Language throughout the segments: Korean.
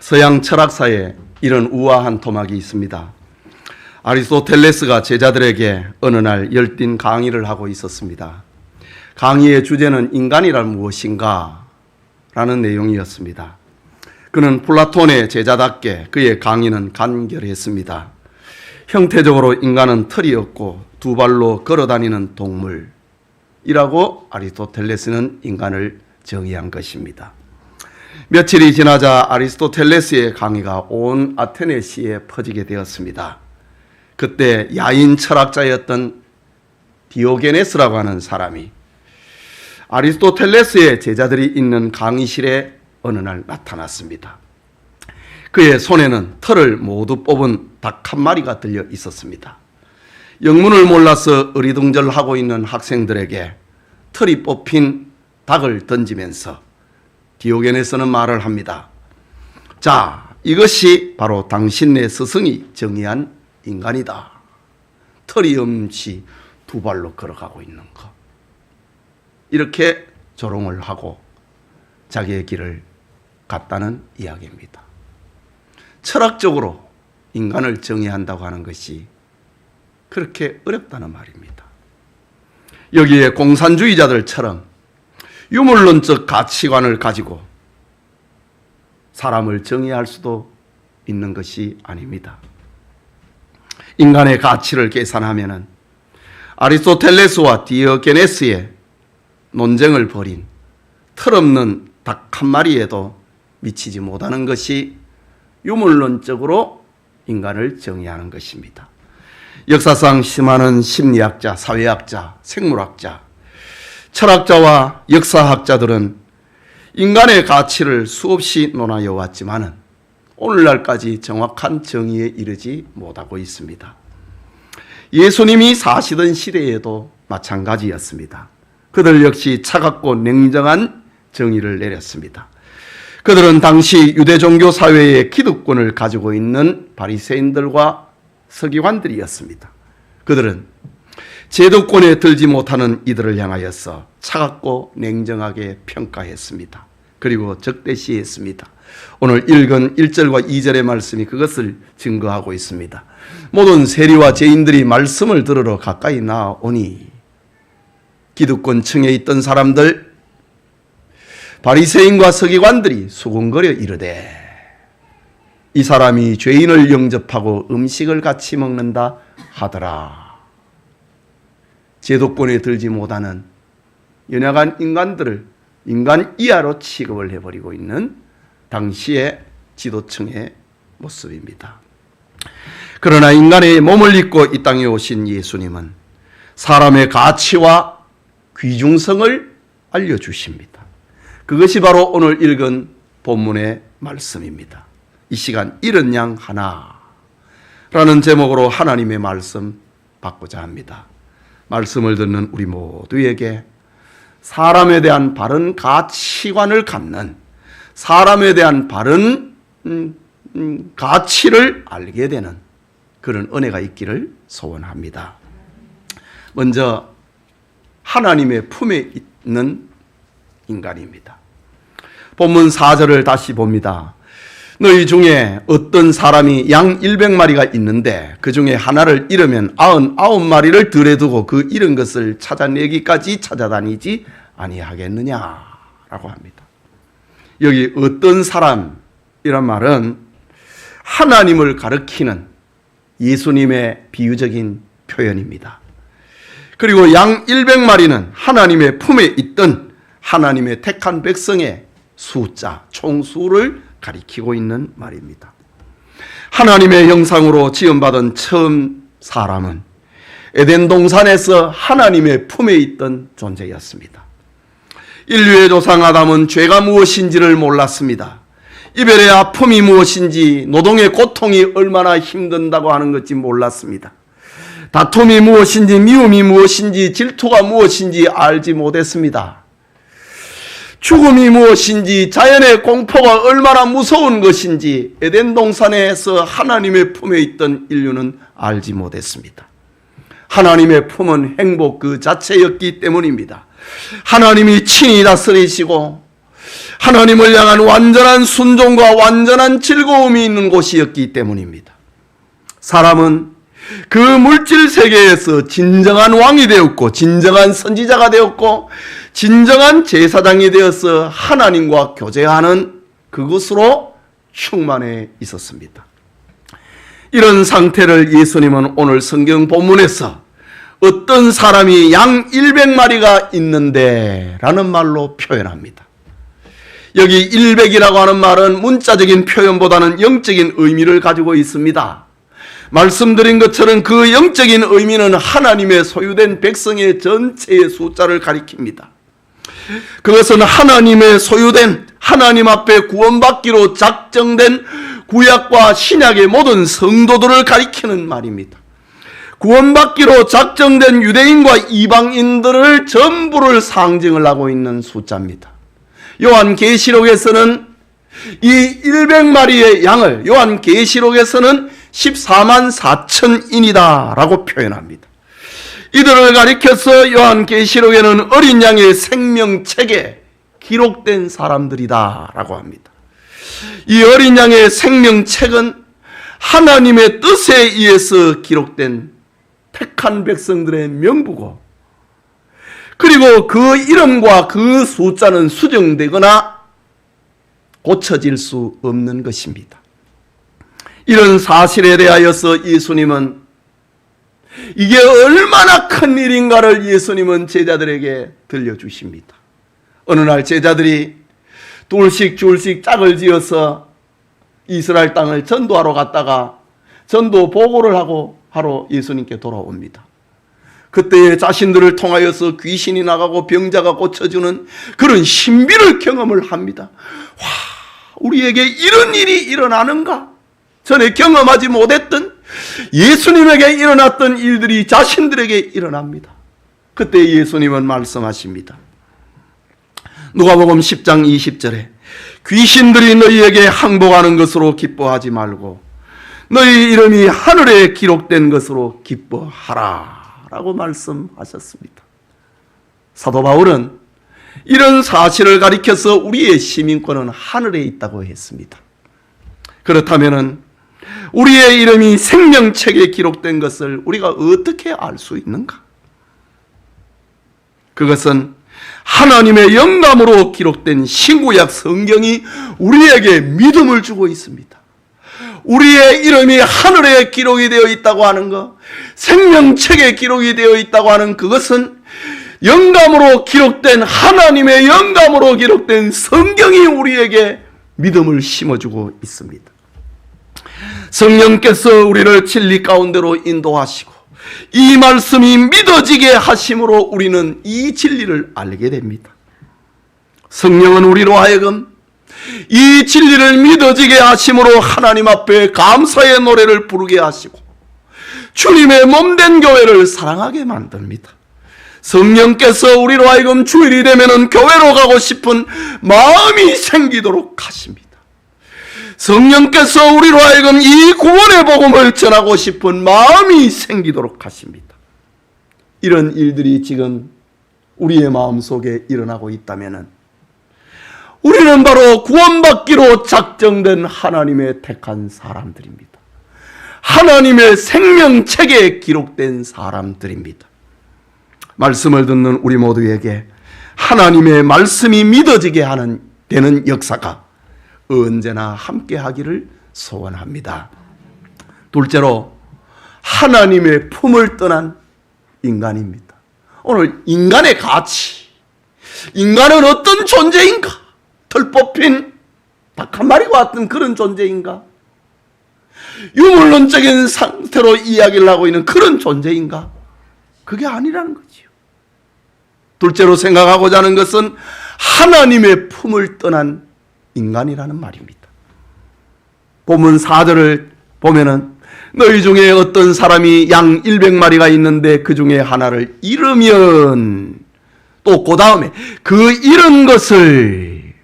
서양 철학사에 이런 우아한 토막이 있습니다. 아리스토텔레스가 제자들에게 어느 날 열띤 강의를 하고 있었습니다. 강의의 주제는 인간이란 무엇인가? 라는 내용이었습니다. 그는 플라톤의 제자답게 그의 강의는 간결했습니다. 형태적으로 인간은 털이 없고 두 발로 걸어다니는 동물이라고 아리스토텔레스는 인간을 정의한 것입니다. 며칠이 지나자 아리스토텔레스의 강의가 온 아테네시에 퍼지게 되었습니다. 그때 야인 철학자였던 디오게네스라고 하는 사람이 아리스토텔레스의 제자들이 있는 강의실에 어느 날 나타났습니다. 그의 손에는 털을 모두 뽑은 닭 한 마리가 들려 있었습니다. 영문을 몰라서 어리둥절하고 있는 학생들에게 털이 뽑힌 닭을 던지면서 디오게네스는 말을 합니다. 자, 이것이 바로 당신네 스승이 정의한 인간이다. 털이 없이 두 발로 걸어가고 있는 것. 이렇게 조롱을 하고 자기의 길을 갔다는 이야기입니다. 철학적으로 인간을 정의한다고 하는 것이 그렇게 어렵다는 말입니다. 여기에 공산주의자들처럼 유물론적 가치관을 가지고 사람을 정의할 수도 있는 것이 아닙니다. 인간의 가치를 계산하면 아리스토텔레스와 디오게네스의 논쟁을 벌인 털없는 닭 한 마리에도 미치지 못하는 것이 유물론적으로 인간을 정의하는 것입니다. 역사상 수많은 심리학자, 사회학자, 생물학자, 철학자와 역사학자들은 인간의 가치를 수없이 논하여 왔지만 오늘날까지 정확한 정의에 이르지 못하고 있습니다. 예수님이 사시던 시대에도 마찬가지였습니다. 그들 역시 차갑고 냉정한 정의를 내렸습니다. 그들은 당시 유대 종교 사회의 기득권을 가지고 있는 바리새인들과 서기관들이었습니다. 그들은 제도권에 들지 못하는 이들을 향하여서 차갑고 냉정하게 평가했습니다. 그리고 적대시했습니다. 오늘 읽은 1절과 2절의 말씀이 그것을 증거하고 있습니다. 모든 세리와 죄인들이 말씀을 들으러 가까이 나오니 기득권층에 있던 사람들 바리새인과 서기관들이 수군거려 이르되 이 사람이 죄인을 영접하고 음식을 같이 먹는다 하더라. 제도권에 들지 못하는 연약한 인간들을 인간 이하로 취급을 해버리고 있는 당시의 지도층의 모습입니다. 그러나 인간의 몸을 입고 이 땅에 오신 예수님은 사람의 가치와 귀중성을 알려주십니다. 그것이 바로 오늘 읽은 본문의 말씀입니다. 이 시간 이른 양 하나라는 제목으로 하나님의 말씀 받고자 합니다. 말씀을 듣는 우리 모두에게 사람에 대한 바른 가치관을 갖는, 사람에 대한 바른 가치를 알게 되는 그런 은혜가 있기를 소원합니다. 먼저 하나님의 품에 있는 인간입니다. 본문 4절을 다시 봅니다. 너희 중에 어떤 사람이 양 100마리가 있는데 그 중에 하나를 잃으면 99마리를 들에 두고 그 잃은 것을 찾아내기까지 찾아다니지 아니하겠느냐라고 합니다. 여기 어떤 사람이란 말은 하나님을 가리키는 예수님의 비유적인 표현입니다. 그리고 양 100마리는 하나님의 품에 있던 하나님의 택한 백성의 숫자, 총수를 가리키고 있는 말입니다. 하나님의 형상으로 지음받은 처음 사람은 에덴 동산에서 하나님의 품에 있던 존재였습니다. 인류의 조상 아담은 죄가 무엇인지를 몰랐습니다. 이별의 아픔이 무엇인지, 노동의 고통이 얼마나 힘든다고 하는 것인지 몰랐습니다. 다툼이 무엇인지, 미움이 무엇인지, 질투가 무엇인지 알지 못했습니다. 죽음이 무엇인지, 자연의 공포가 얼마나 무서운 것인지 에덴 동산에서 하나님의 품에 있던 인류는 알지 못했습니다. 하나님의 품은 행복 그 자체였기 때문입니다. 하나님이 친히 다스리시고 하나님을 향한 완전한 순종과 완전한 즐거움이 있는 곳이었기 때문입니다. 사람은 그 물질 세계에서 진정한 왕이 되었고, 진정한 선지자가 되었고, 진정한 제사장이 되어서 하나님과 교제하는 그것으로 충만해 있었습니다. 이런 상태를 예수님은 오늘 성경 본문에서 어떤 사람이 양 100마리가 있는데 라는 말로 표현합니다. 여기 100이라고 하는 말은 문자적인 표현보다는 영적인 의미를 가지고 있습니다. 말씀드린 것처럼 그 영적인 의미는 하나님의 소유된 백성의 전체의 숫자를 가리킵니다. 그것은 하나님의 소유된, 하나님 앞에 구원받기로 작정된 구약과 신약의 모든 성도들을 가리키는 말입니다. 구원받기로 작정된 유대인과 이방인들을 전부를 상징을 하고 있는 숫자입니다. 요한계시록에서는 이 100마리의 양을 요한계시록에서는 14만 4천인이다 라고 표현합니다. 이들을 가리켜서 요한계시록에는 어린 양의 생명책에 기록된 사람들이다 라고 합니다. 이 어린 양의 생명책은 하나님의 뜻에 의해서 기록된 택한 백성들의 명부고, 그리고 그 이름과 그 숫자는 수정되거나 고쳐질 수 없는 것입니다. 이런 사실에 대하여서 예수님은 이게 얼마나 큰 일인가를 예수님은 제자들에게 들려주십니다. 어느 날 제자들이 둘씩 줄씩 짝을 지어서 이스라엘 땅을 전도하러 갔다가 전도 보고를 하러 예수님께 돌아옵니다. 그때 자신들을 통하여서 귀신이 나가고 병자가 고쳐주는 그런 신비를 경험을 합니다. 와, 우리에게 이런 일이 일어나는가? 전에 경험하지 못했던, 예수님에게 일어났던 일들이 자신들에게 일어납니다. 그때 예수님은 말씀하십니다. 누가복음 10장 20절에 귀신들이 너희에게 항복하는 것으로 기뻐하지 말고 너희 이름이 하늘에 기록된 것으로 기뻐하라 라고 말씀하셨습니다. 사도 바울은 이런 사실을 가리켜서 우리의 시민권은 하늘에 있다고 했습니다. 그렇다면 우리의 이름이 생명책에 기록된 것을 우리가 어떻게 알 수 있는가? 그것은 하나님의 영감으로 기록된 신구약 성경이 우리에게 믿음을 주고 있습니다. 우리의 이름이 하늘에 기록이 되어 있다고 하는 것, 생명책에 기록이 되어 있다고 하는 그것은 영감으로 기록된, 하나님의 영감으로 기록된 성경이 우리에게 믿음을 심어주고 있습니다. 성령께서 우리를 진리 가운데로 인도하시고 이 말씀이 믿어지게 하심으로 우리는 이 진리를 알게 됩니다. 성령은 우리로 하여금 이 진리를 믿어지게 하심으로 하나님 앞에 감사의 노래를 부르게 하시고 주님의 몸된 교회를 사랑하게 만듭니다. 성령께서 우리로 하여금 주일이 되면은 교회로 가고 싶은 마음이 생기도록 하십니다. 성령께서 우리로 하여금 이 구원의 복음을 전하고 싶은 마음이 생기도록 하십니다. 이런 일들이 지금 우리의 마음속에 일어나고 있다면 우리는 바로 구원받기로 작정된 하나님의 택한 사람들입니다. 하나님의 생명책에 기록된 사람들입니다. 말씀을 듣는 우리 모두에게 하나님의 말씀이 믿어지게 되는 역사가 언제나 함께 하기를 소원합니다. 둘째로 하나님의 품을 떠난 인간입니다. 오늘 인간의 가치, 인간은 어떤 존재인가? 털 뽑힌 닭 한 마리와 같은 그런 존재인가? 유물론적인 상태로 이야기를 하고 있는 그런 존재인가? 그게 아니라는 거지요. 둘째로 생각하고자 하는 것은 하나님의 품을 떠난 인간이라는 말입니다. 본문 4절을 보면은 너희 중에 어떤 사람이 양 100마리가 있는데 그 중에 하나를 잃으면 또 그 다음에 그 잃은 것을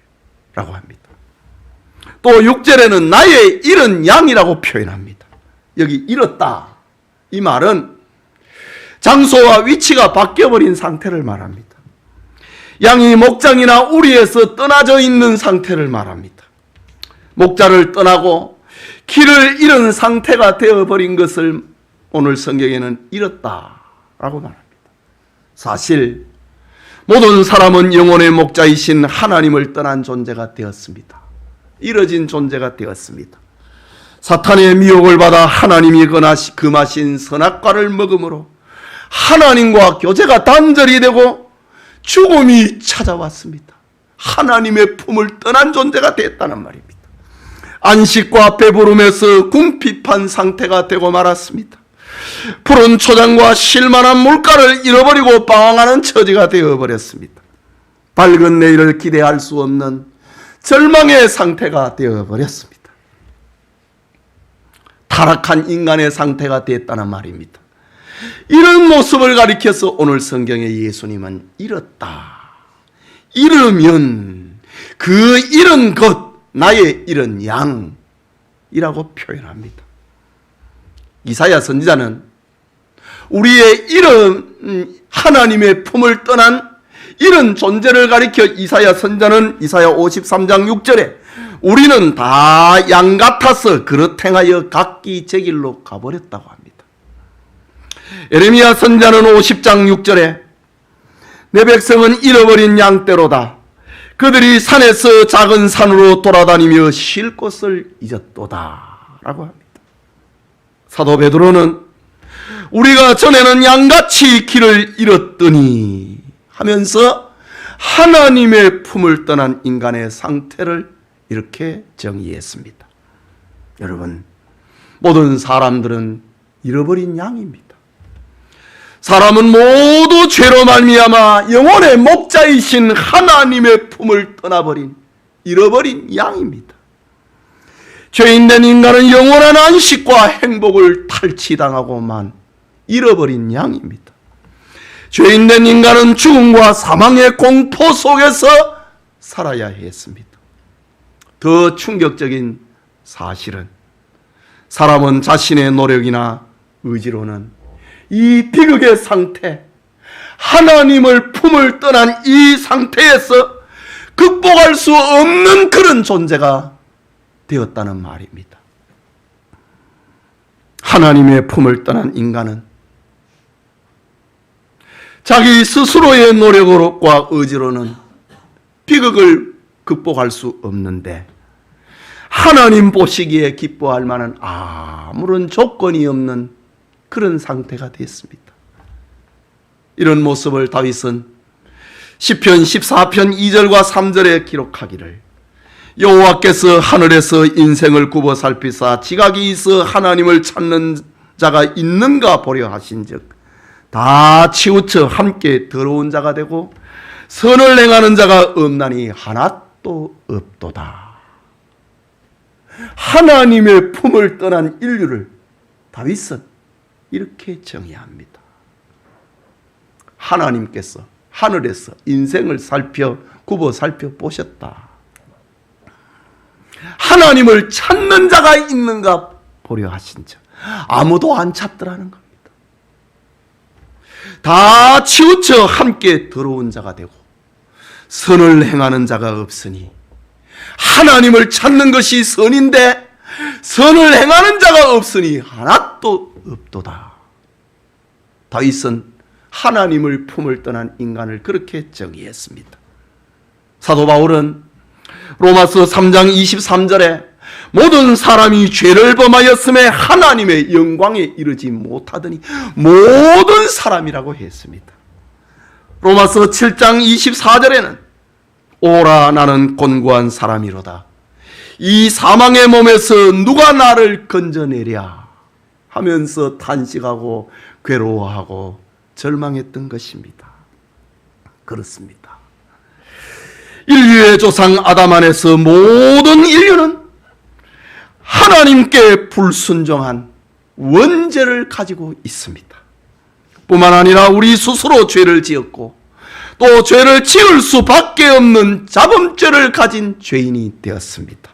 라고 합니다. 또 6절에는 나의 잃은 양이라고 표현합니다. 여기 잃었다, 이 말은 장소와 위치가 바뀌어버린 상태를 말합니다. 양이 목장이나 우리에서 떠나져 있는 상태를 말합니다. 목자를 떠나고 길을 잃은 상태가 되어버린 것을 오늘 성경에는 잃었다라고 말합니다. 사실 모든 사람은 영혼의 목자이신 하나님을 떠난 존재가 되었습니다. 잃어진 존재가 되었습니다. 사탄의 미혹을 받아 하나님이 금하신 선악과를 먹음으로 하나님과 교제가 단절이 되고 죽음이 찾아왔습니다. 하나님의 품을 떠난 존재가 됐다는 말입니다. 안식과 배부름에서 궁핍한 상태가 되고 말았습니다. 푸른 초장과 쉴만한 물가를 잃어버리고 방황하는 처지가 되어버렸습니다. 밝은 내일을 기대할 수 없는 절망의 상태가 되어버렸습니다. 타락한 인간의 상태가 됐다는 말입니다. 이런 모습을 가리켜서 오늘 성경에 예수님은 잃었다. 잃으면 그 잃은 것, 나의 잃은 양이라고 표현합니다. 이사야 선지자는 우리의 잃은 하나님의 품을 떠난 이런 존재를 가리켜 이사야 선지자는 이사야 53장 6절에 우리는 다 양 같아서 그릇 행하여 각기 제 길로 가버렸다고 합니다. 예레미야 선지자는 50장 6절에 내 백성은 잃어버린 양떼로다. 그들이 산에서 작은 산으로 돌아다니며 쉴 곳을 잊었도다 라고 합니다. 사도 베드로는 우리가 전에는 양같이 길을 잃었더니 하면서 하나님의 품을 떠난 인간의 상태를 이렇게 정의했습니다. 여러분, 모든 사람들은 잃어버린 양입니다. 사람은 모두 죄로 말미암아 영혼의 목자이신 하나님의 품을 떠나버린 잃어버린 양입니다. 죄인된 인간은 영원한 안식과 행복을 탈취당하고만 잃어버린 양입니다. 죄인된 인간은 죽음과 사망의 공포 속에서 살아야 했습니다. 더 충격적인 사실은 사람은 자신의 노력이나 의지로는 이 비극의 상태, 하나님을 품을 떠난 이 상태에서 극복할 수 없는 그런 존재가 되었다는 말입니다. 하나님의 품을 떠난 인간은 자기 스스로의 노력과 의지로는 비극을 극복할 수 없는데 하나님 보시기에 기뻐할 만한 아무런 조건이 없는 그런 상태가 됐습니다. 이런 모습을 다윗은 시편 14편 2절과 3절에 기록하기를 여호와께서 하늘에서 인생을 굽어 살피사 지각이 있어 하나님을 찾는 자가 있는가 보려 하신즉 다 치우쳐 함께 더러운 자가 되고 선을 행하는 자가 없나니 하나도 없도다. 하나님의 품을 떠난 인류를 다윗은 이렇게 정의합니다. 하나님께서 하늘에서 인생을 굽어 살펴보셨다. 하나님을 찾는 자가 있는가 보려 하신 자. 아무도 안 찾더라는 겁니다. 다 치우쳐 함께 더러운 자가 되고 선을 행하는 자가 없으니 하나님을 찾는 것이 선인데 선을 행하는 자가 없으니 하나도 없도다. 다윗은 하나님을 품을 떠난 인간을 그렇게 정의했습니다. 사도 바울은 로마서 3장 23절에 모든 사람이 죄를 범하였음에 하나님의 영광에 이르지 못하더니 모든 사람이라고 했습니다. 로마서 7장 24절에는 오라 나는 곤고한 사람이로다. 이 사망의 몸에서 누가 나를 건져내랴 하면서 탄식하고 괴로워하고 절망했던 것입니다. 그렇습니다. 인류의 조상 아담 안에서 모든 인류는 하나님께 불순종한 원죄를 가지고 있습니다. 뿐만 아니라 우리 스스로 죄를 지었고 또 죄를 지을 수밖에 없는 자범죄를 가진 죄인이 되었습니다.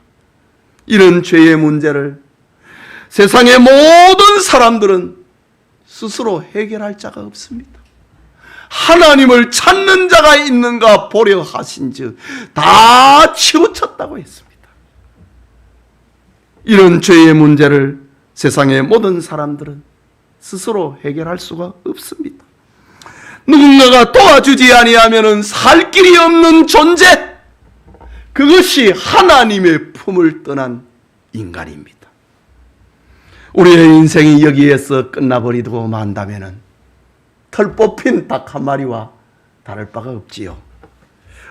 이런 죄의 문제를 세상의 모든 사람들은 스스로 해결할 자가 없습니다. 하나님을 찾는 자가 있는가 보려 하신즉 다 치우쳤다고 했습니다. 이런 죄의 문제를 세상의 모든 사람들은 스스로 해결할 수가 없습니다. 누군가가 도와주지 아니하면 살 길이 없는 존재, 그것이 하나님의 품을 떠난 인간입니다. 우리의 인생이 여기에서 끝나버리고 만다면 털 뽑힌 닭 한 마리와 다를 바가 없지요.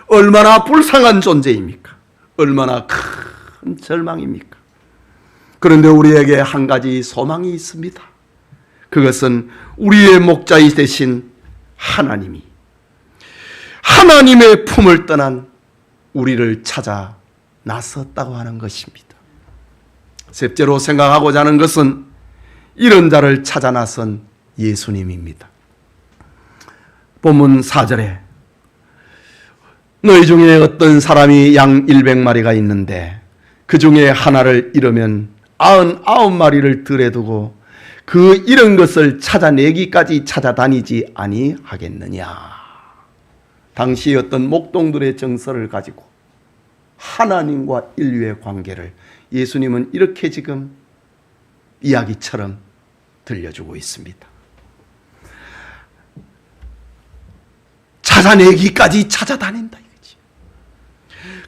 얼마나 불쌍한 존재입니까? 얼마나 큰 절망입니까? 그런데 우리에게 한 가지 소망이 있습니다. 그것은 우리의 목자이 되신 하나님이 하나님의 품을 떠난 우리를 찾아 나섰다고 하는 것입니다. 셋째로 생각하고자 하는 것은 이런 자를 찾아 나선 예수님입니다. 본문 4절에 너희 중에 어떤 사람이 양 100마리가 있는데 그 중에 하나를 잃으면 99마리를 들에 두고 그 잃은 것을 찾아내기까지 찾아다니지 아니하겠느냐. 당시 어떤 목동들의 정서를 가지고 하나님과 인류의 관계를 예수님은 이렇게 지금 이야기처럼 들려주고 있습니다. 찾아내기까지 찾아다닌다 이거지.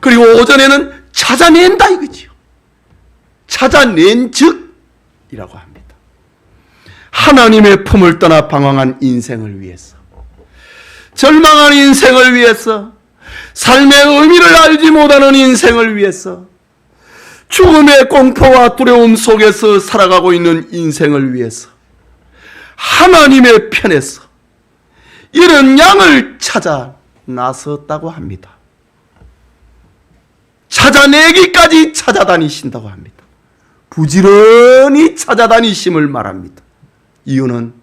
그리고 오전에는 찾아낸다 이거지요. 찾아낸 즉이라고 합니다. 하나님의 품을 떠나 방황한 인생을 위해서, 절망한 인생을 위해서, 삶의 의미를 알지 못하는 인생을 위해서, 죽음의 공포와 두려움 속에서 살아가고 있는 인생을 위해서 하나님의 편에서 이런 양을 찾아 나섰다고 합니다. 찾아내기까지 찾아다니신다고 합니다. 부지런히 찾아다니심을 말합니다. 이유는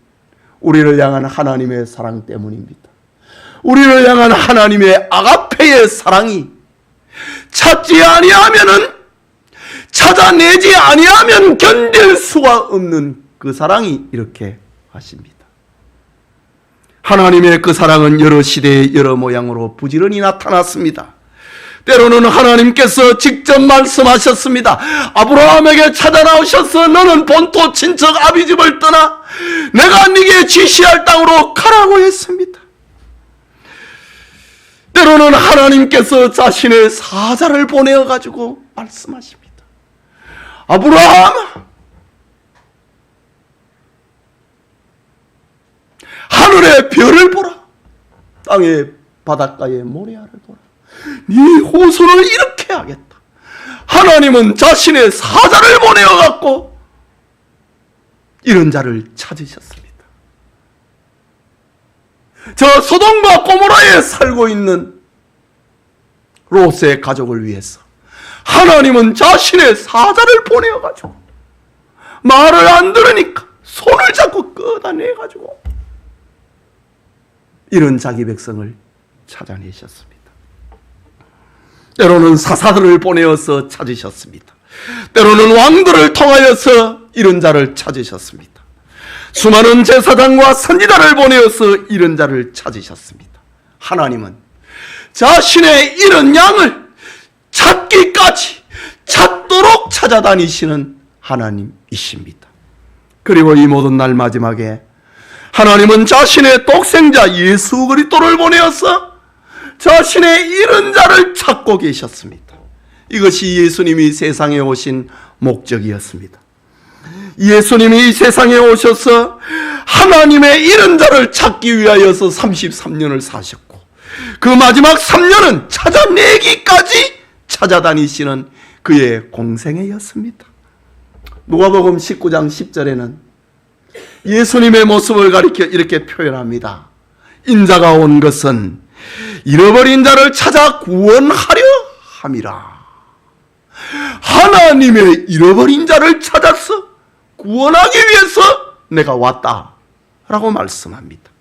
우리를 향한 하나님의 사랑 때문입니다. 우리를 향한 하나님의 아가페의 사랑이 찾지 아니하면은, 찾아내지 아니하면 견딜 수가 없는 그 사랑이 이렇게 하십니다. 하나님의 그 사랑은 여러 시대에 여러 모양으로 부지런히 나타났습니다. 때로는 하나님께서 직접 말씀하셨습니다. 아브라함에게 찾아 나오셔서 너는 본토 친척 아비 집을 떠나 내가 네게 지시할 땅으로 가라고 했습니다. 때로는 하나님께서 자신의 사자를 보내어 가지고 말씀하십니다. 아브라함, 하늘의 별을 보라. 땅의 바닷가의 모래알을 보라. 네 후손을 이렇게 하겠다. 하나님은 자신의 사자를 보내어 갖고 이런 자를 찾으셨습니다. 저 소돔과 고모라에 살고 있는 롯의 가족을 위해서 하나님은 자신의 사자를 보내어 가지고 말을 안 들으니까 손을 잡고 끄다내 가지고 이런 자기 백성을 찾아내셨습니다. 때로는 사사들을 보내어서 찾으셨습니다. 때로는 왕들을 통하여서 이런 자를 찾으셨습니다. 수많은 제사장과 선지자를 보내어서 이런 자를 찾으셨습니다. 하나님은 자신의 이런 양을 찾기까지 찾도록 찾아다니시는 하나님이십니다. 그리고 이 모든 날 마지막에 하나님은 자신의 독생자 예수 그리스도를 보내어서 자신의 잃은 자를 찾고 계셨습니다. 이것이 예수님이 세상에 오신 목적이었습니다. 예수님이 이 세상에 오셔서 하나님의 잃은 자를 찾기 위하여서 33년을 사셨고 그 마지막 3년은 찾아내기까지 찾아다니시는 그의 공생애였습니다. 누가복음 19장 10절에는 예수님의 모습을 가리켜 이렇게 표현합니다. 인자가 온 것은 잃어버린 자를 찾아 구원하려 함이라. 하나님의 잃어버린 자를 찾아서 구원하기 위해서 내가 왔다 라고 말씀합니다.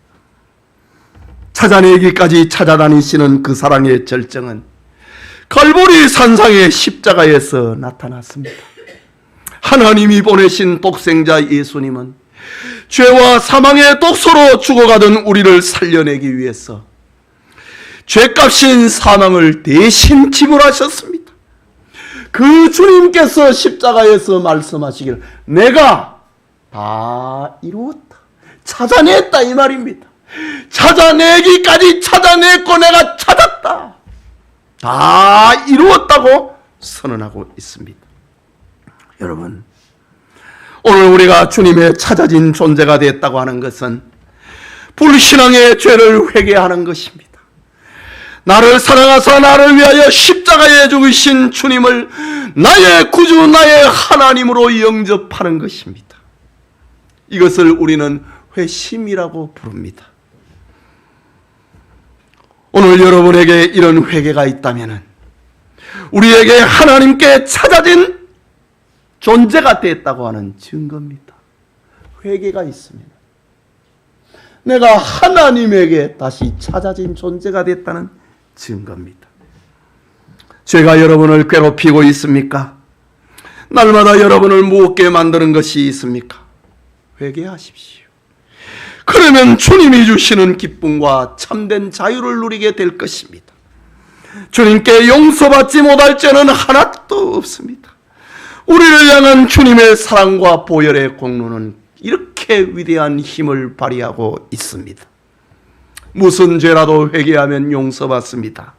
찾아내기까지 찾아다니시는 그 사랑의 절정은 갈보리 산상의 십자가에서 나타났습니다. 하나님이 보내신 독생자 예수님은 죄와 사망의 독소로 죽어가던 우리를 살려내기 위해서 죄값인 사망을 대신 지불하셨습니다. 그 주님께서 십자가에서 말씀하시기를 내가 다 이루었다, 찾아냈다 이 말입니다. 찾아내기까지 찾아냈고 내가 찾았다, 다 이루었다고 선언하고 있습니다. 여러분, 오늘 우리가 주님의 찾아진 존재가 됐다고 하는 것은 불신앙의 죄를 회개하는 것입니다. 나를 사랑하사 나를 위하여 십자가에 죽으신 주님을 나의 구주, 나의 하나님으로 영접하는 것입니다. 이것을 우리는 회심이라고 부릅니다. 오늘 여러분에게 이런 회개가 있다면 우리에게 하나님께 찾아진 존재가 됐다고 하는 증거입니다. 회개가 있으면 내가 하나님에게 다시 찾아진 존재가 됐다는 증거입니다. 죄가 여러분을 괴롭히고 있습니까? 날마다 여러분을 무겁게 만드는 것이 있습니까? 회개하십시오. 그러면 주님이 주시는 기쁨과 참된 자유를 누리게 될 것입니다. 주님께 용서받지 못할 죄는 하나도 없습니다. 우리를 향한 주님의 사랑과 보혈의 공로는 이렇게 위대한 힘을 발휘하고 있습니다. 무슨 죄라도 회개하면 용서받습니다.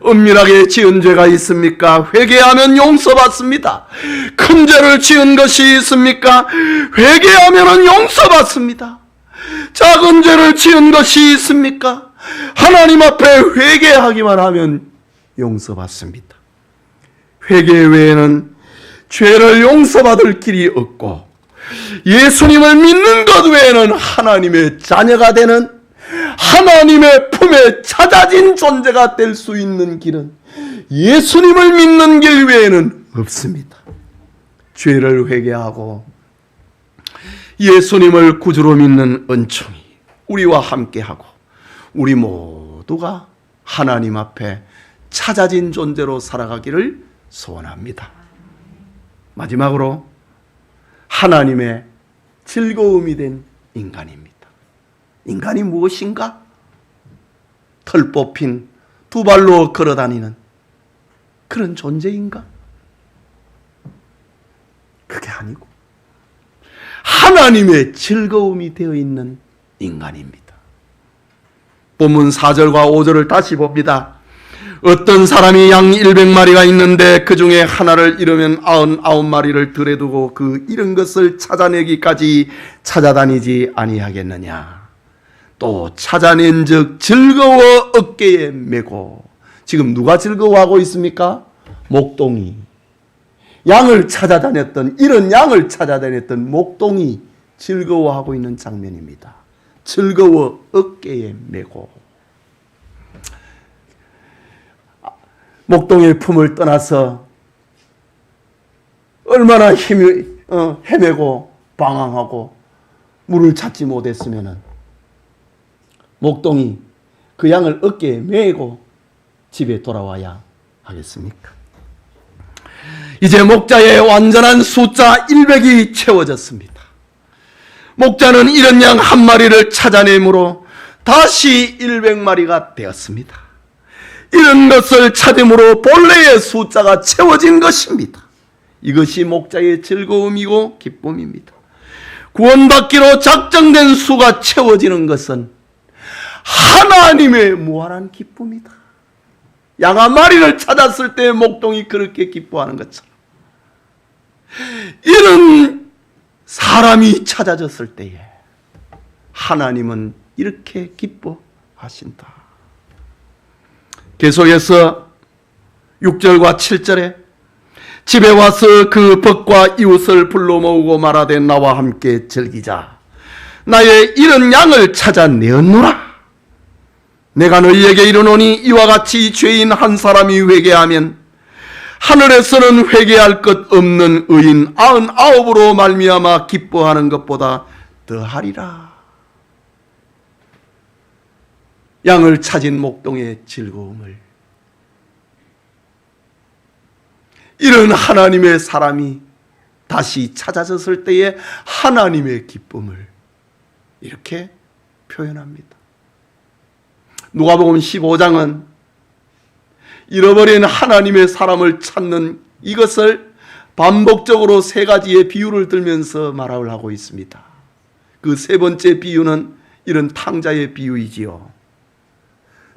은밀하게 지은 죄가 있습니까? 회개하면 용서받습니다. 큰 죄를 지은 것이 있습니까? 회개하면 용서받습니다. 작은 죄를 지은 것이 있습니까? 하나님 앞에 회개하기만 하면 용서받습니다. 회개 외에는 죄를 용서받을 길이 없고 예수님을 믿는 것 외에는 하나님의 자녀가 되는 하나님의 품에 찾아진 존재가 될 수 있는 길은 예수님을 믿는 길 외에는 없습니다. 죄를 회개하고 예수님을 구주로 믿는 은총이 우리와 함께하고 우리 모두가 하나님 앞에 찾아진 존재로 살아가기를 소원합니다. 마지막으로 하나님의 즐거움이 된 인간입니다. 인간이 무엇인가? 털 뽑힌 두 발로 걸어다니는 그런 존재인가? 그게 아니고 하나님의 즐거움이 되어 있는 인간입니다. 본문 4절과 5절을 다시 봅니다. 어떤 사람이 양 100마리가 있는데 그 중에 하나를 잃으면 99마리를 들에 두고 그 잃은 것을 찾아내기까지 찾아다니지 아니하겠느냐. 또 찾아낸 즉 즐거워 어깨에 메고. 지금 누가 즐거워하고 있습니까? 목동이. 양을 찾아다녔던, 잃은 양을 찾아다녔던 목동이 즐거워하고 있는 장면입니다. 즐거워 어깨에 메고. 목동의 품을 떠나서 얼마나 헤매고 방황하고 물을 찾지 못했으면 목동이 그 양을 어깨에 메고 집에 돌아와야 하겠습니까? 이제 목자의 완전한 숫자 100이 채워졌습니다. 목자는 이런 양 한 마리를 찾아내므로 다시 100마리가 되었습니다. 이런 것을 찾음으로 본래의 숫자가 채워진 것입니다. 이것이 목자의 즐거움이고 기쁨입니다. 구원받기로 작정된 수가 채워지는 것은 하나님의 무한한 기쁨이다. 양 한 마리를 찾았을 때 목동이 그렇게 기뻐하는 것처럼 이런 사람이 찾아졌을 때에 하나님은 이렇게 기뻐하신다. 계속해서 6절과 7절에 집에 와서 그 벗과 이웃을 불러 모으고 말하되 나와 함께 즐기자. 나의 잃은 양을 찾아내었노라. 내가 너희에게 이르노니 이와 같이 죄인 한 사람이 회개하면 하늘에서는 회개할 것 없는 의인 99으로 말미암아 기뻐하는 것보다 더하리라. 양을 찾은 목동의 즐거움을 이런 하나님의 사람이 다시 찾아졌을 때의 하나님의 기쁨을 이렇게 표현합니다. 누가복음 15장은 잃어버린 하나님의 사람을 찾는 이것을 반복적으로 세 가지의 비유를 들면서 말을 하고 있습니다. 그 세 번째 비유는 이런 탕자의 비유이지요.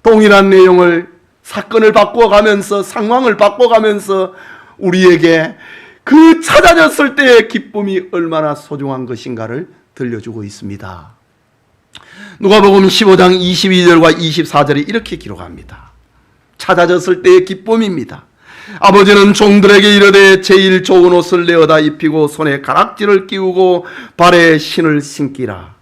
동일한 내용을, 사건을 바꿔가면서, 상황을 바꿔가면서 우리에게 그 찾아졌을 때의 기쁨이 얼마나 소중한 것인가를 들려주고 있습니다. 누가복음 15장 22절과 24절에 이렇게 기록합니다. 찾아졌을 때의 기쁨입니다. 아버지는 종들에게 이르되 제일 좋은 옷을 내어다 입히고 손에 가락지를 끼우고 발에 신을 신기라.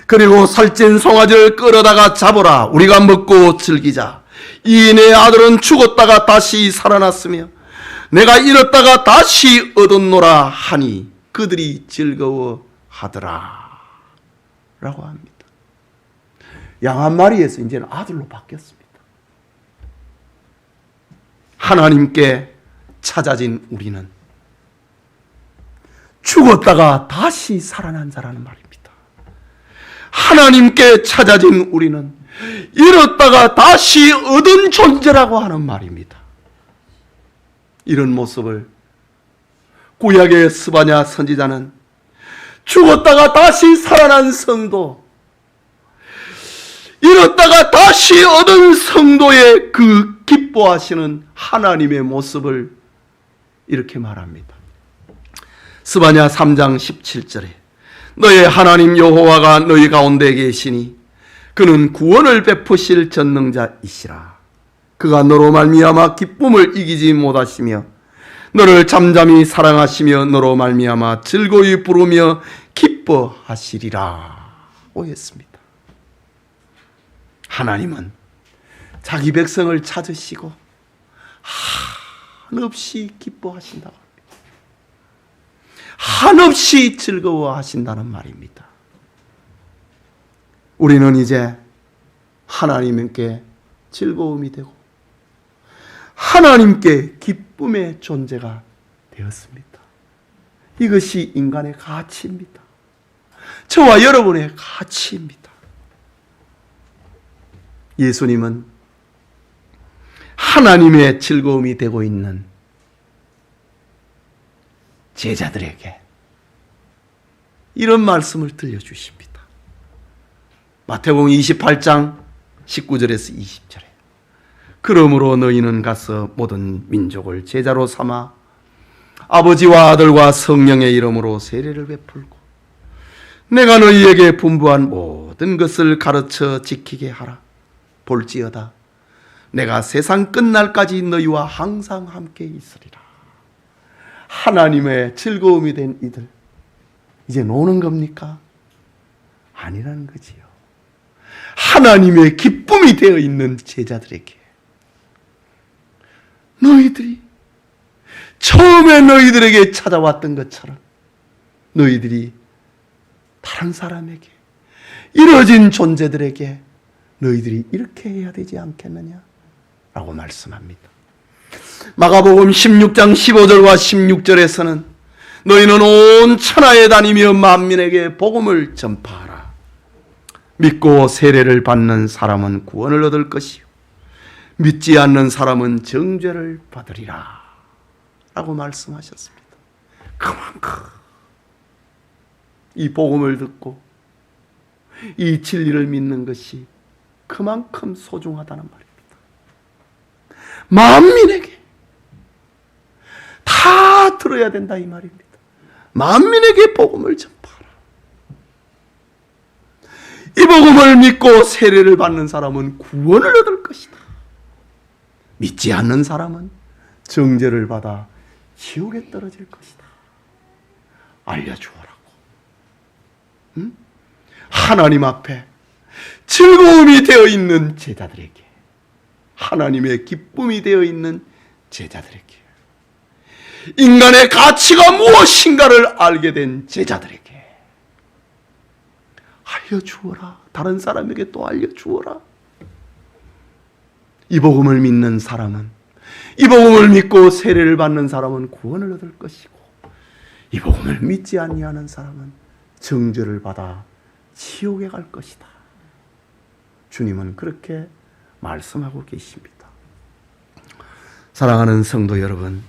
그리고 살찐 송아지를 끌어다가 잡으라. 우리가 먹고 즐기자. 이 내 아들은 죽었다가 다시 살아났으며 내가 잃었다가 다시 얻었노라 하니 그들이 즐거워하더라 라고 합니다. 양 한 마리에서 이제는 아들로 바뀌었습니다. 하나님께 찾아진 우리는 죽었다가 다시 살아난 자라는 말입니다. 하나님께 찾아진 우리는 잃었다가 다시 얻은 존재라고 하는 말입니다. 이런 모습을 구약의 스바냐 선지자는 죽었다가 다시 살아난 성도, 잃었다가 다시 얻은 성도의 그 기뻐하시는 하나님의 모습을 이렇게 말합니다. 스바냐 3장 17절에 너의 하나님 여호와가 너희 가운데 계시니 그는 구원을 베푸실 전능자이시라. 그가 너로 말미암아 기쁨을 이기지 못하시며 너를 잠잠히 사랑하시며 너로 말미암아 즐거이 부르며 기뻐하시리라 고 했습니다. 하나님은 자기 백성을 찾으시고 한없이 기뻐하신다고 합니다. 한없이 즐거워하신다는 말입니다. 우리는 이제 하나님께 즐거움이 되고 하나님께 기쁨의 존재가 되었습니다. 이것이 인간의 가치입니다. 저와 여러분의 가치입니다. 예수님은 하나님의 즐거움이 되고 있는 제자들에게 이런 말씀을 들려주십니다. 마태복음 28장 19절에서 20절에 그러므로 너희는 가서 모든 민족을 제자로 삼아 아버지와 아들과 성령의 이름으로 세례를 베풀고 내가 너희에게 분부한 모든 것을 가르쳐 지키게 하라. 볼지어다 내가 세상 끝날까지 너희와 항상 함께 있으리라. 하나님의 즐거움이 된 이들 이제 노는 겁니까? 아니라는 거지요. 하나님의 기쁨이 되어 있는 제자들에게 너희들이 처음에 너희들에게 찾아왔던 것처럼 너희들이 다른 사람에게 이루어진 존재들에게 너희들이 이렇게 해야 되지 않겠느냐 라고 말씀합니다. 마가복음 16장 15절과 16절에서는 너희는 온 천하에 다니며 만민에게 복음을 전파하라. 믿고 세례를 받는 사람은 구원을 얻을 것이요 믿지 않는 사람은 정죄를 받으리라 라고 말씀하셨습니다. 그만큼 이 복음을 듣고 이 진리를 믿는 것이 그만큼 소중하다는 말입니다. 만민에게 다 들어야 된다 이 말입니다. 만민에게 복음을 전파하라. 이 복음을 믿고 세례를 받는 사람은 구원을 얻을 것이다. 믿지 않는 사람은 정죄를 받아 지옥에 떨어질 것이다. 알려주어라고. 응? 하나님 앞에 즐거움이 되어 있는 제자들에게, 하나님의 기쁨이 되어 있는 제자들에게, 인간의 가치가 무엇인가를 알게 된 제자들에게 알려주어라. 다른 사람에게 또 알려주어라. 이 복음을 믿는 사람은, 이 복음을 믿고 세례를 받는 사람은 구원을 얻을 것이고, 이 복음을 믿지 아니하는 사람은 정죄를 받아 지옥에 갈 것이다. 주님은 그렇게 말씀하고 계십니다. 사랑하는 성도 여러분,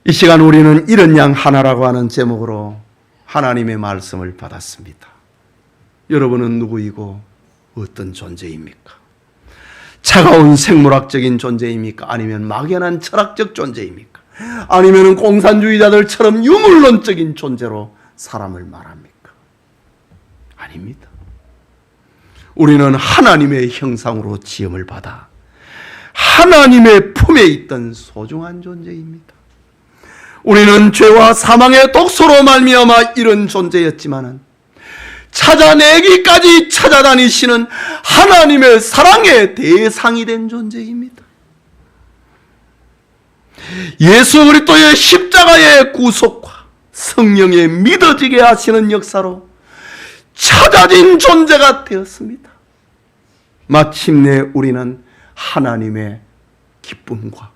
이 시간 우리는 이런 양 하나라고 하는 제목으로 하나님의 말씀을 받았습니다. 여러분은 누구이고 어떤 존재입니까? 차가운 생물학적인 존재입니까? 아니면 막연한 철학적 존재입니까? 아니면 공산주의자들처럼 유물론적인 존재로 사람을 말합니까? 아닙니다. 우리는 하나님의 형상으로 지음을 받아 하나님의 품에 있던 소중한 존재입니다. 우리는 죄와 사망의 독소로 말미암아 이런 존재였지만은 찾아내기까지 찾아다니시는 하나님의 사랑의 대상이 된 존재입니다. 예수 그리스도의 십자가의 구속과 성령의 믿어지게 하시는 역사로 찾아진 존재가 되었습니다. 마침내 우리는 하나님의 기쁨과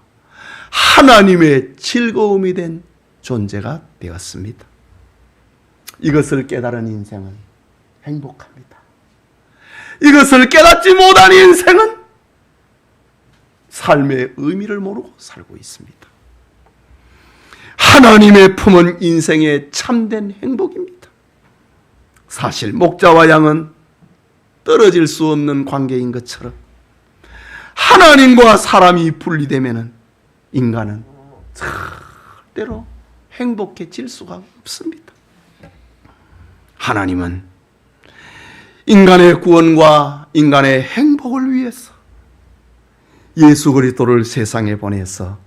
하나님의 즐거움이 된 존재가 되었습니다. 이것을 깨달은 인생은 행복합니다. 이것을 깨닫지 못한 인생은 삶의 의미를 모르고 살고 있습니다. 하나님의 품은 인생의 참된 행복입니다. 사실 목자와 양은 떨어질 수 없는 관계인 것처럼 하나님과 사람이 분리되면 인간은 절대로 행복해질 수가 없습니다. 하나님은 인간의 구원과 인간의 행복을 위해서 예수 그리스도를 세상에 보내서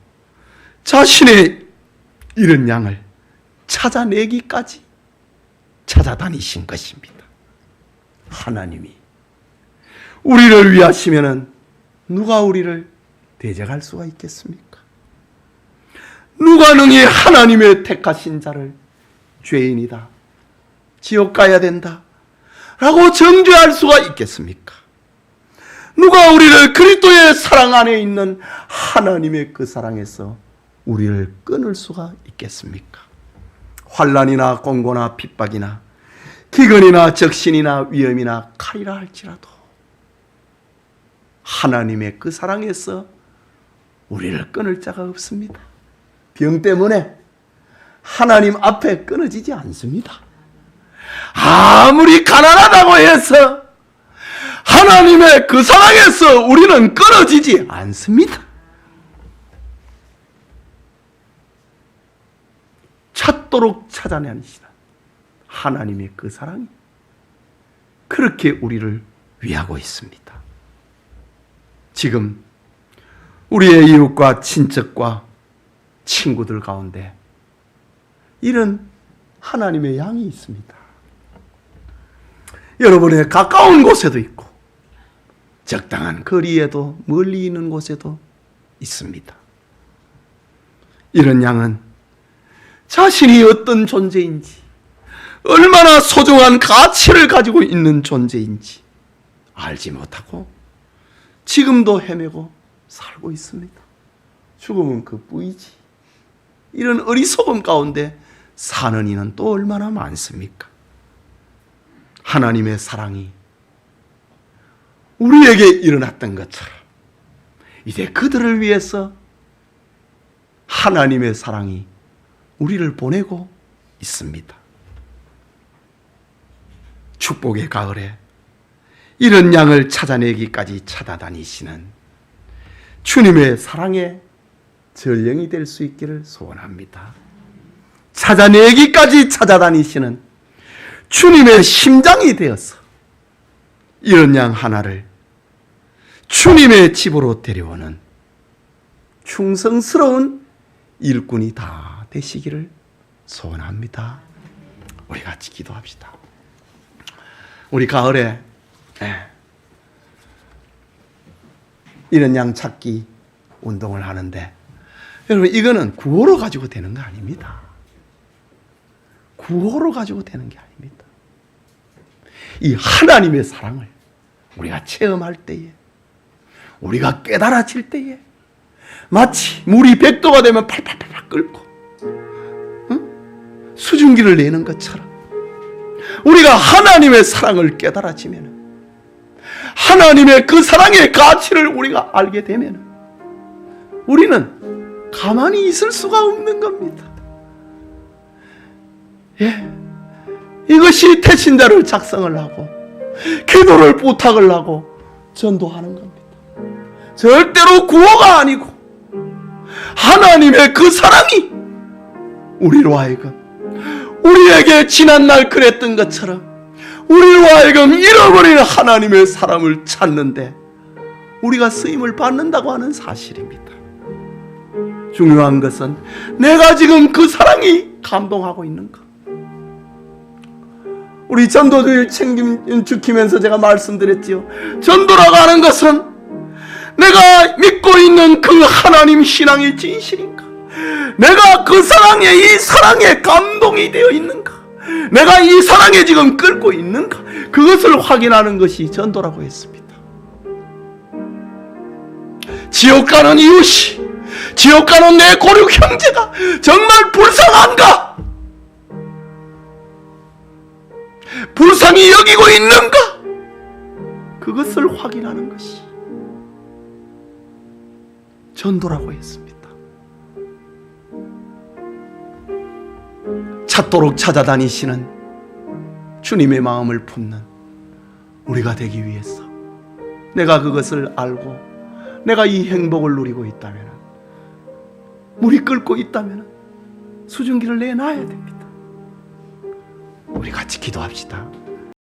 자신의 잃은 양을 찾아내기까지 찾아다니신 것입니다. 하나님이 우리를 위하시면은 누가 우리를 대적할 수가 있겠습니까? 누가 능히 하나님의 택하신 자를 죄인이다, 지옥 가야 된다 라고 정죄할 수가 있겠습니까? 누가 우리를 그리스도의 사랑 안에 있는 하나님의 그 사랑에서 우리를 끊을 수가 있겠습니까? 환난이나 공고나 핍박이나 기근이나 적신이나 위험이나 칼이라 할지라도 하나님의 그 사랑에서 우리를 끊을 자가 없습니다. 병 때문에 하나님 앞에 끊어지지 않습니다. 아무리 가난하다고 해서 하나님의 그 사랑에서 우리는 끊어지지 않습니다. 찾도록 찾아내시는 하나님의 그 사랑이 그렇게 우리를 위하고 있습니다. 지금 우리의 이웃과 친척과 친구들 가운데 이런 하나님의 양이 있습니다. 여러분의 가까운 곳에도 있고 적당한 거리에도 멀리 있는 곳에도 있습니다. 이런 양은 자신이 어떤 존재인지, 얼마나 소중한 가치를 가지고 있는 존재인지 알지 못하고 지금도 헤매고 살고 있습니다. 죽음은 그뿐이지. 이런 어리석음 가운데 사는 이는 또 얼마나 많습니까? 하나님의 사랑이 우리에게 일어났던 것처럼 이제 그들을 위해서 하나님의 사랑이 우리를 보내고 있습니다. 축복의 가을에 이런 양을 찾아내기까지 찾아다니시는 주님의 사랑의 전령이 될 수 있기를 소원합니다. 찾아내기까지 찾아다니시는 주님의 심장이 되어서 이런 양 하나를 주님의 집으로 데려오는 충성스러운 일꾼이 다 되시기를 소원합니다. 우리 같이 기도합시다. 우리 가을에 이런 양 찾기 운동을 하는데 여러분, 이거는 구호로 가지고 되는 거 아닙니다. 구호로 가지고 되는 게 아닙니다. 이 하나님의 사랑을 우리가 체험할 때에, 우리가 깨달아질 때에 마치 물이 100도가 되면 팔팔팔 끓고 수증기를 내는 것처럼 우리가 하나님의 사랑을 깨달아지면, 하나님의 그 사랑의 가치를 우리가 알게 되면 우리는 가만히 있을 수가 없는 겁니다. 예, 이것이 태신자를 작성을 하고 기도를 부탁을 하고 전도하는 겁니다. 절대로 구호가 아니고 하나님의 그 사랑이 우리로 하여금, 우리에게 지난날 그랬던 것처럼 우리로 하여금 잃어버린 하나님의 사람을 찾는데 우리가 쓰임을 받는다고 하는 사실입니다. 중요한 것은 내가 지금 그 사랑이 감동하고 있는가. 우리 전도주의 책임 지키면서 제가 말씀드렸지요. 전도라고 하는 것은 내가 믿고 있는 그 하나님 신앙이 진실인가, 내가 그 사랑에, 이 사랑에 감동이 되어 있는가, 내가 이 사랑에 지금 끌고 있는가, 그것을 확인하는 것이 전도라고 했습니다. 지옥 가는 이웃이, 지옥 가는 내 고륙 형제가 정말 불쌍한가, 불쌍히 여기고 있는가, 그것을 확인하는 것이 전도라고 했습니다. 찾도록 찾아다니시는 주님의 마음을 품는 우리가 되기 위해서, 내가 그것을 알고 내가 이 행복을 누리고 있다면, 물이 끓고 있다면 수증기를 내놔야 됩니다. 우리 같이 기도합시다.